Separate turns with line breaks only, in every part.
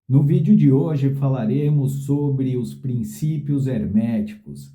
No vídeo de hoje falaremos sobre os princípios herméticos.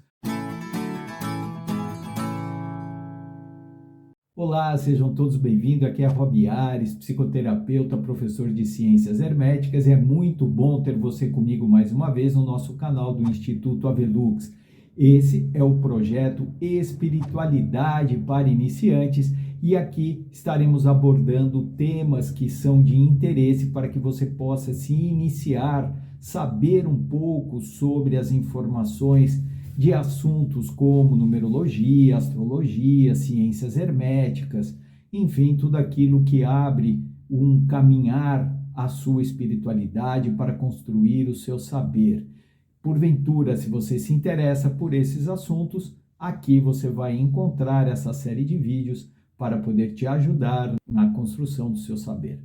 Olá, sejam todos bem-vindos. Aqui é Rob Ares, psicoterapeuta, professor de Ciências Herméticas, e é muito bom ter você comigo mais uma vez no nosso canal do Instituto Avelux. Esse é o projeto Espiritualidade para Iniciantes e aqui estaremos abordando temas que são de interesse para que você possa se iniciar, saber um pouco sobre as informações de assuntos como numerologia, astrologia, ciências herméticas, enfim, tudo aquilo que abre um caminhar à sua espiritualidade para construir o seu saber. Porventura, se você se interessa por esses assuntos, aqui você vai encontrar essa série de vídeos para poder te ajudar na construção do seu saber.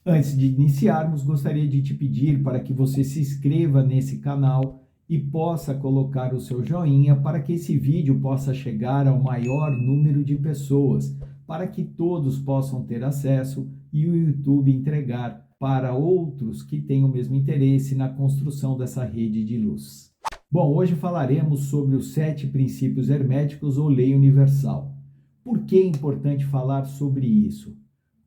Antes de iniciarmos, gostaria de te pedir para que você se inscreva nesse canal e possa colocar o seu joinha para que esse vídeo possa chegar ao maior número de pessoas, para que todos possam ter acesso e o YouTube entregar para outros que tenham o mesmo interesse na construção dessa rede de luz. Bom, hoje falaremos sobre os 7 princípios herméticos ou lei universal. Por que é importante falar sobre isso?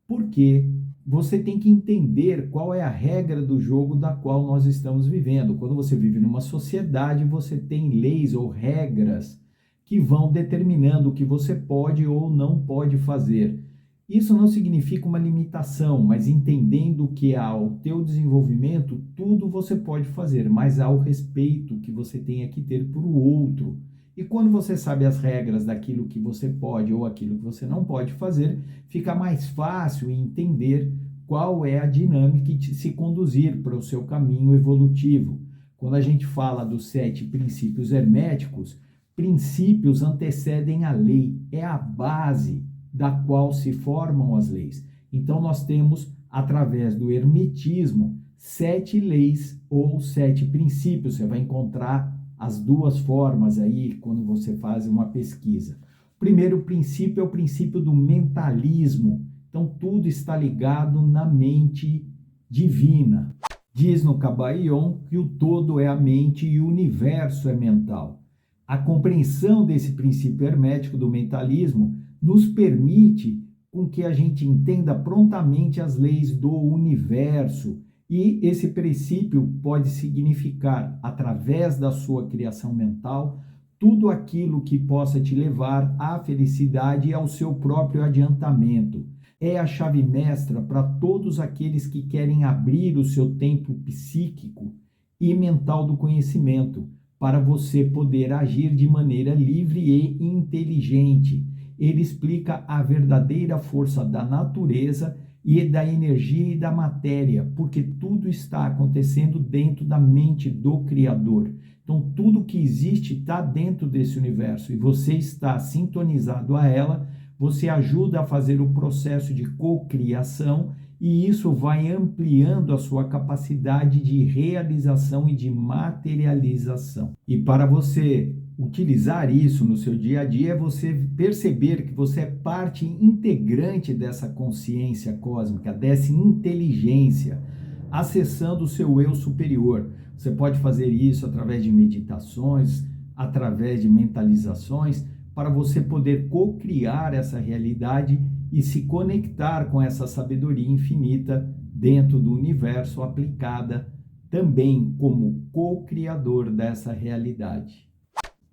Porque você tem que entender qual é a regra do jogo da qual nós estamos vivendo. Quando você vive numa sociedade, você tem leis ou regras que vão determinando o que você pode ou não pode fazer. Isso não significa uma limitação, mas entendendo que ao teu desenvolvimento, tudo você pode fazer, mas há o respeito que você tem que ter para o outro. E quando você sabe as regras daquilo que você pode ou aquilo que você não pode fazer, fica mais fácil entender qual é a dinâmica e se conduzir para o seu caminho evolutivo. Quando a gente fala dos 7 princípios herméticos, princípios antecedem a lei, é a base da qual se formam as leis. Então nós temos, através do hermetismo, 7 leis ou 7 princípios. Você vai encontrar as duas formas aí quando você faz uma pesquisa. O primeiro princípio é o princípio do mentalismo. Então tudo está ligado na mente divina. Diz no Kybalion que o todo é a mente e o universo é mental. A compreensão desse princípio hermético do mentalismo nos permite com que a gente entenda prontamente as leis do universo. E esse princípio pode significar, através da sua criação mental, tudo aquilo que possa te levar à felicidade e ao seu próprio adiantamento. É a chave mestra para todos aqueles que querem abrir o seu templo psíquico e mental do conhecimento, para você poder agir de maneira livre e inteligente. Ele explica a verdadeira força da natureza e da energia e da matéria, porque tudo está acontecendo dentro da mente do Criador. Então, tudo que existe está dentro desse universo e você está sintonizado a ela, você ajuda a fazer o processo de cocriação e isso vai ampliando a sua capacidade de realização e de materialização. E para você utilizar isso no seu dia a dia é você perceber que você é parte integrante dessa consciência cósmica, dessa inteligência, acessando o seu eu superior. Você pode fazer isso através de meditações, através de mentalizações, para você poder co-criar essa realidade e se conectar com essa sabedoria infinita dentro do universo, aplicada também como co-criador dessa realidade.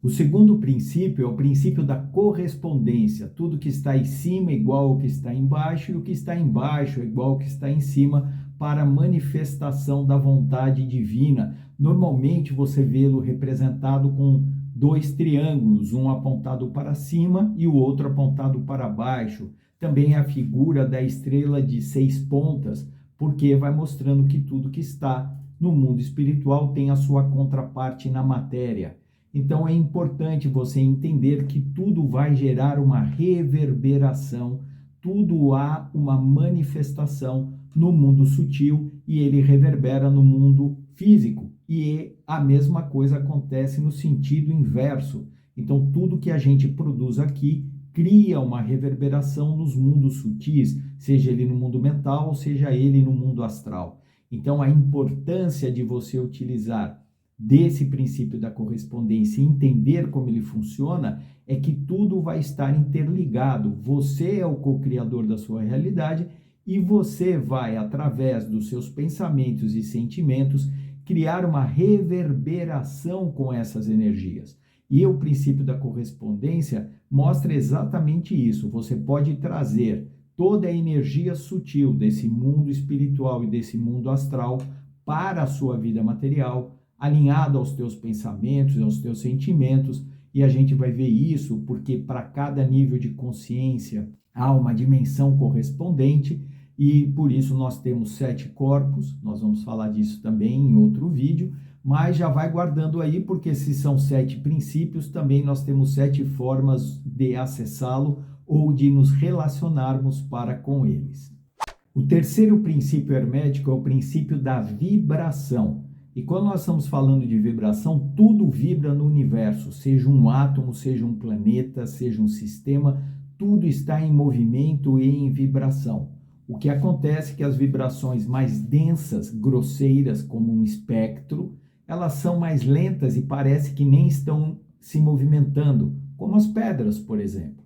O segundo princípio é o princípio da correspondência. Tudo que está em cima é igual ao que está embaixo, e o que está embaixo é igual ao que está em cima, para a manifestação da vontade divina. Normalmente você vê-lo representado com 2 triângulos, um apontado para cima e o outro apontado para baixo. Também a figura da estrela de 6 pontas, porque vai mostrando que tudo que está no mundo espiritual tem a sua contraparte na matéria. Então é importante você entender que tudo vai gerar uma reverberação, tudo há uma manifestação no mundo sutil e ele reverbera no mundo físico. E a mesma coisa acontece no sentido inverso. Então tudo que a gente produz aqui cria uma reverberação nos mundos sutis, seja ele no mundo mental, seja ele no mundo astral. Então, a importância de você utilizar desse princípio da correspondência e entender como ele funciona é que tudo vai estar interligado. Você é o co-criador da sua realidade e você vai, através dos seus pensamentos e sentimentos, criar uma reverberação com essas energias. E o princípio da correspondência mostra exatamente isso. Você pode trazer toda a energia sutil desse mundo espiritual e desse mundo astral para a sua vida material, alinhado aos teus pensamentos, aos teus sentimentos, e a gente vai ver isso porque para cada nível de consciência há uma dimensão correspondente, e por isso nós temos 7 corpos. Nós vamos falar disso também em outro vídeo, mas já vai guardando aí, porque se são 7 princípios, também nós temos 7 formas de acessá-lo ou de nos relacionarmos para com eles. O terceiro princípio hermético é o princípio da vibração. E quando nós estamos falando de vibração, tudo vibra no universo, seja um átomo, seja um planeta, seja um sistema, tudo está em movimento e em vibração. O que acontece é que as vibrações mais densas, grosseiras, como um espectro, elas são mais lentas e parece que nem estão se movimentando, como as pedras, por exemplo.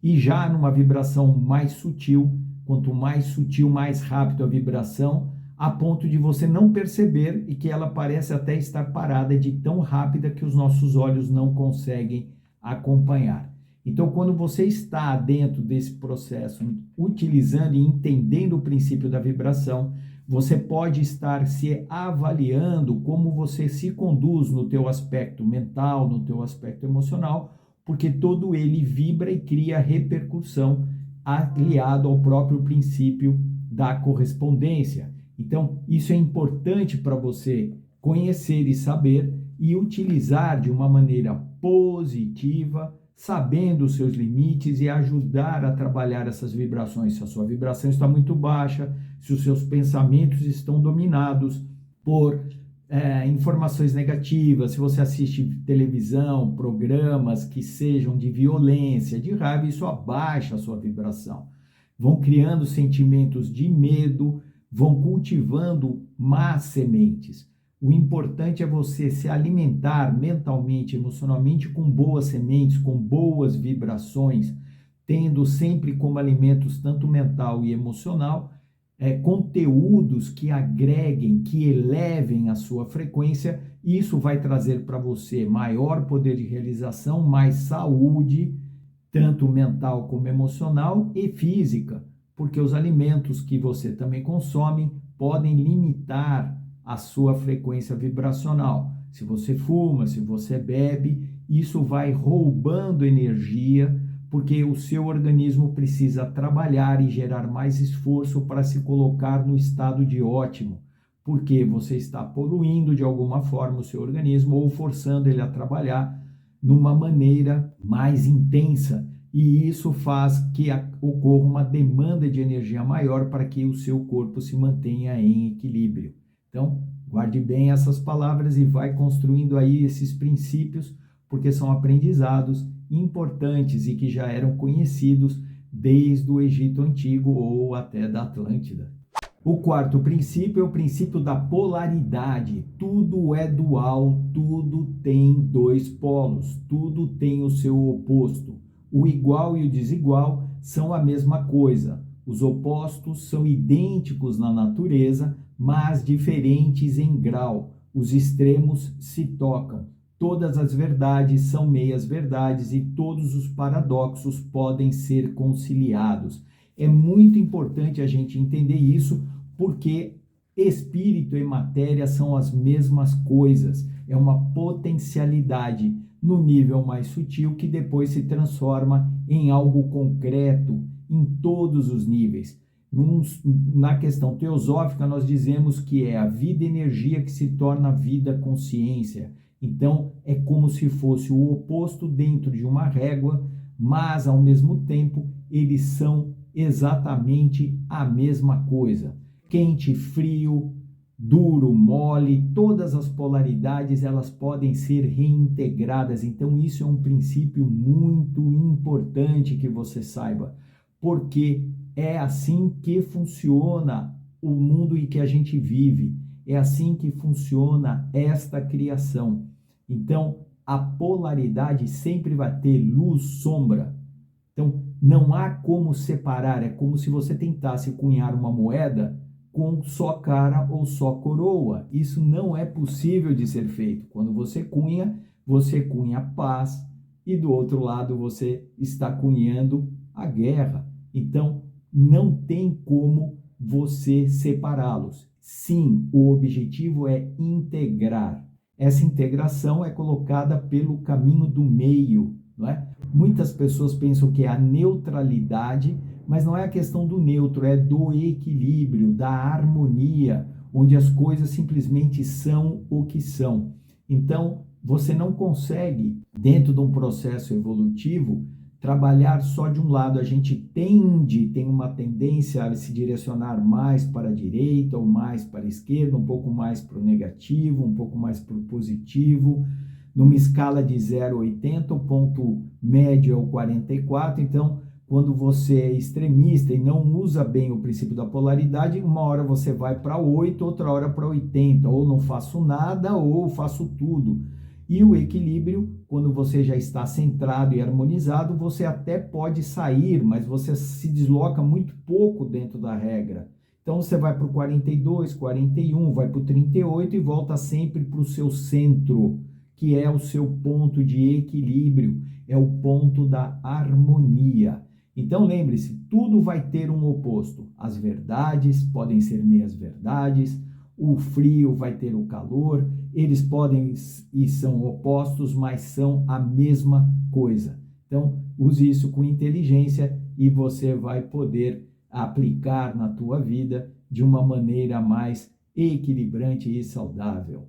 E já numa vibração mais sutil, quanto mais sutil, mais rápido a vibração, a ponto de você não perceber e que ela parece até estar parada de tão rápida que os nossos olhos não conseguem acompanhar. Então, quando você está dentro desse processo, utilizando e entendendo o princípio da vibração, você pode estar se avaliando como você se conduz no teu aspecto mental, no teu aspecto emocional, porque todo ele vibra e cria repercussão aliado ao próprio princípio da correspondência. Então, isso é importante para você conhecer e saber e utilizar de uma maneira positiva, sabendo os seus limites e ajudar a trabalhar essas vibrações. Se a sua vibração está muito baixa, se os seus pensamentos estão dominados por informações negativas, se você assiste televisão, programas que sejam de violência, de raiva, isso abaixa a sua vibração. Vão criando sentimentos de medo, vão cultivando más sementes. O importante é você se alimentar mentalmente, emocionalmente com boas sementes, com boas vibrações, tendo sempre como alimentos tanto mental e emocional conteúdos que agreguem, que elevem a sua frequência. Isso vai trazer para você maior poder de realização, mais saúde, tanto mental como emocional e física, porque os alimentos que você também consome podem limitar a sua frequência vibracional. Se você fuma, se você bebe, isso vai roubando energia, porque o seu organismo precisa trabalhar e gerar mais esforço para se colocar no estado de ótimo, porque você está poluindo de alguma forma o seu organismo ou forçando ele a trabalhar numa maneira mais intensa. E isso faz que ocorra uma demanda de energia maior para que o seu corpo se mantenha em equilíbrio. Então, guarde bem essas palavras e vai construindo aí esses princípios, porque são aprendizados importantes e que já eram conhecidos desde o Egito Antigo ou até da Atlântida. O quarto princípio é o princípio da polaridade. Tudo é dual, tudo tem 2 polos, tudo tem o seu oposto. O igual e o desigual são a mesma coisa. Os opostos são idênticos na natureza, mas diferentes em grau. Os extremos se tocam. Todas as verdades são meias verdades e todos os paradoxos podem ser conciliados. É muito importante a gente entender isso, porque espírito e matéria são as mesmas coisas. É uma potencialidade no nível mais sutil que depois se transforma em algo concreto em todos os níveis. Na questão teosófica, nós dizemos que é a vida-energia que se torna vida-consciência. Então, é como se fosse o oposto dentro de uma régua, mas, ao mesmo tempo, eles são exatamente a mesma coisa. Quente, frio, duro, mole, todas as polaridades, elas podem ser reintegradas. Então, isso é um princípio muito importante que você saiba, porque é assim que funciona o mundo em que a gente vive. É assim que funciona esta criação. Então, a polaridade sempre vai ter luz, sombra. Então, não há como separar. É como se você tentasse cunhar uma moeda com só cara ou só coroa. Isso não é possível de ser feito. Quando você cunha paz, e do outro lado você está cunhando a guerra. Então, não tem como você separá-los. Sim, o objetivo é integrar. Essa integração é colocada pelo caminho do meio, não é? Muitas pessoas pensam que é a neutralidade, mas não é a questão do neutro, é do equilíbrio, da harmonia, onde as coisas simplesmente são o que são. Então, você não consegue, dentro de um processo evolutivo, trabalhar só de um lado. A gente tem uma tendência a se direcionar mais para a direita ou mais para a esquerda, um pouco mais para o negativo, um pouco mais para o positivo, numa escala de 0 a 80, o ponto médio é o 44. Então, quando você é extremista e não usa bem o princípio da polaridade, uma hora você vai para 8, outra hora para 80, ou não faço nada ou faço tudo. E o equilíbrio, quando você já está centrado e harmonizado, você até pode sair, mas você se desloca muito pouco dentro da regra. Então você vai para o 42, 41, vai para o 38 e volta sempre para o seu centro, que é o seu ponto de equilíbrio, é o ponto da harmonia. Então lembre-se, tudo vai ter um oposto. As verdades podem ser meias verdades, o frio vai ter o calor, eles podem e são opostos, mas são a mesma coisa. Então, use isso com inteligência e você vai poder aplicar na tua vida de uma maneira mais equilibrante e saudável.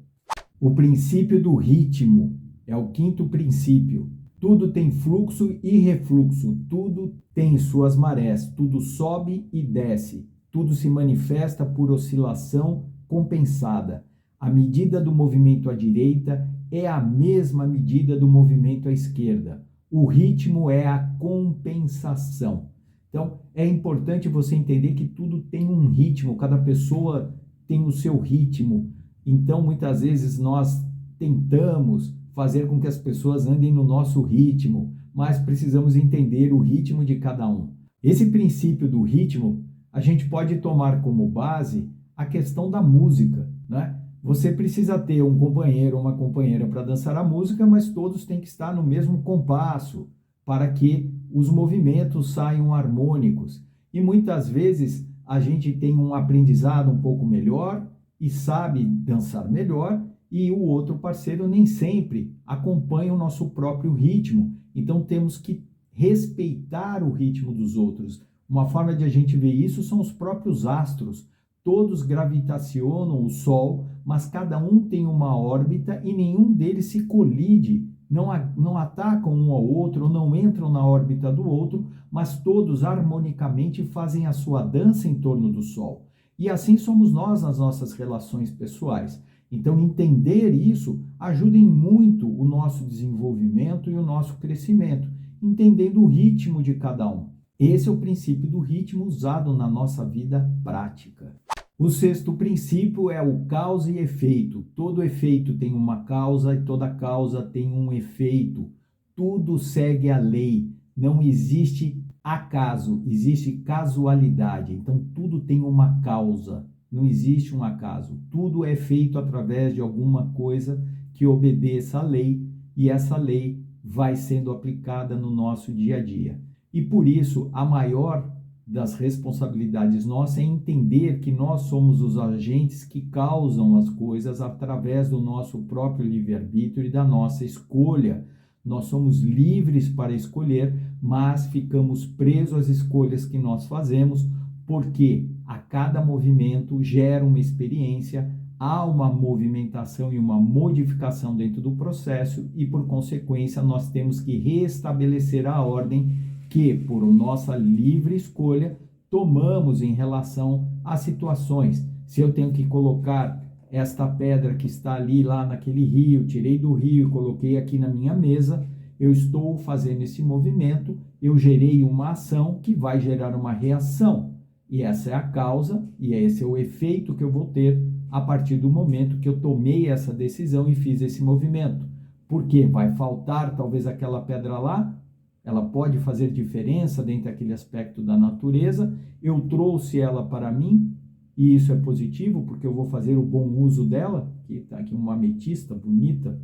O princípio do ritmo é o quinto princípio. Tudo tem fluxo e refluxo, tudo tem suas marés, tudo sobe e desce, tudo se manifesta por oscilação compensada. A medida do movimento à direita é a mesma medida do movimento à esquerda. O ritmo é a compensação. Então, é importante você entender que tudo tem um ritmo, cada pessoa tem o seu ritmo. Então, muitas vezes nós tentamos fazer com que as pessoas andem no nosso ritmo, mas precisamos entender o ritmo de cada um. Esse princípio do ritmo, a gente pode tomar como base a questão da música, né? Você precisa ter um companheiro ou uma companheira para dançar a música, mas todos têm que estar no mesmo compasso para que os movimentos saiam harmônicos. E muitas vezes a gente tem um aprendizado um pouco melhor e sabe dançar melhor, e o outro parceiro nem sempre acompanha o nosso próprio ritmo. Então temos que respeitar o ritmo dos outros. Uma forma de a gente ver isso são os próprios astros. Todos gravitacionam o Sol, mas cada um tem uma órbita e nenhum deles se colide, não atacam um ao outro, não entram na órbita do outro, mas todos harmonicamente fazem a sua dança em torno do Sol. E assim somos nós nas nossas relações pessoais. Então, entender isso ajuda em muito o nosso desenvolvimento e o nosso crescimento, entendendo o ritmo de cada um. Esse é o princípio do ritmo usado na nossa vida prática. O sexto princípio é o causa e efeito. Todo efeito tem uma causa e toda causa tem um efeito. Tudo segue a lei. Não existe acaso, existe casualidade. Então, tudo tem uma causa. Não existe um acaso. Tudo é feito através de alguma coisa que obedeça à lei, e essa lei vai sendo aplicada no nosso dia a dia. E por isso, a maior das responsabilidades nossa é entender que nós somos os agentes que causam as coisas através do nosso próprio livre-arbítrio e da nossa escolha. Nós somos livres para escolher, mas ficamos presos às escolhas que nós fazemos, porque a cada movimento gera uma experiência, há uma movimentação e uma modificação dentro do processo e, por consequência, nós temos que restabelecer a ordem que, por nossa livre escolha, tomamos em relação às situações. Se eu tenho que colocar esta pedra que está ali, lá naquele rio, tirei do rio e coloquei aqui na minha mesa, eu estou fazendo esse movimento, eu gerei uma ação que vai gerar uma reação. E essa é a causa e esse é o efeito que eu vou ter a partir do momento que eu tomei essa decisão e fiz esse movimento. Porque vai faltar talvez aquela pedra lá, ela pode fazer diferença dentro daquele aspecto da natureza, eu trouxe ela para mim, e isso é positivo, porque eu vou fazer o bom uso dela, que está aqui uma ametista bonita.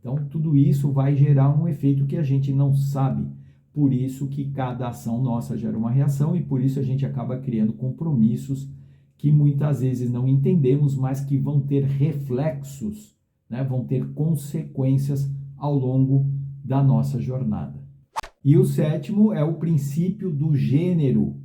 Então, tudo isso vai gerar um efeito que a gente não sabe. Por isso que cada ação nossa gera uma reação, e por isso a gente acaba criando compromissos que muitas vezes não entendemos, mas que vão ter reflexos, né? Vão ter consequências ao longo da nossa jornada. E o sétimo é o princípio do gênero.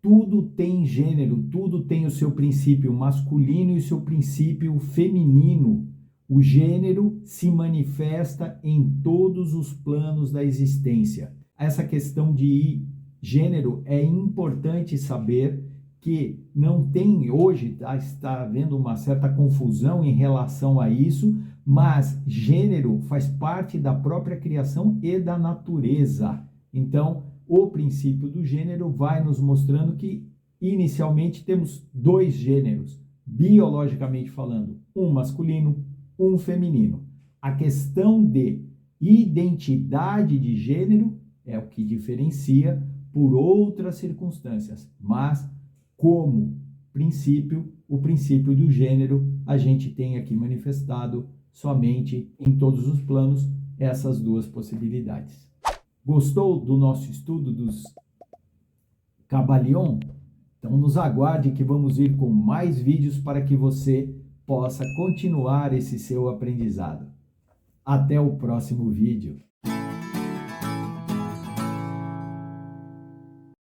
Tudo tem gênero, tudo tem o seu princípio masculino e o seu princípio feminino. O gênero se manifesta em todos os planos da existência. Essa questão de gênero é importante saber que não tem, hoje está havendo uma certa confusão em relação a isso, mas gênero faz parte da própria criação e da natureza. Então, o princípio do gênero vai nos mostrando que, inicialmente, temos dois gêneros, biologicamente falando, um masculino, um feminino. A questão de identidade de gênero é o que diferencia por outras circunstâncias, mas como princípio, o princípio do gênero, a gente tem aqui manifestado somente em todos os planos essas duas possibilidades. Gostou do nosso estudo dos Kybalion? Então nos aguarde que vamos ir com mais vídeos para que você possa continuar esse seu aprendizado. Até o próximo vídeo.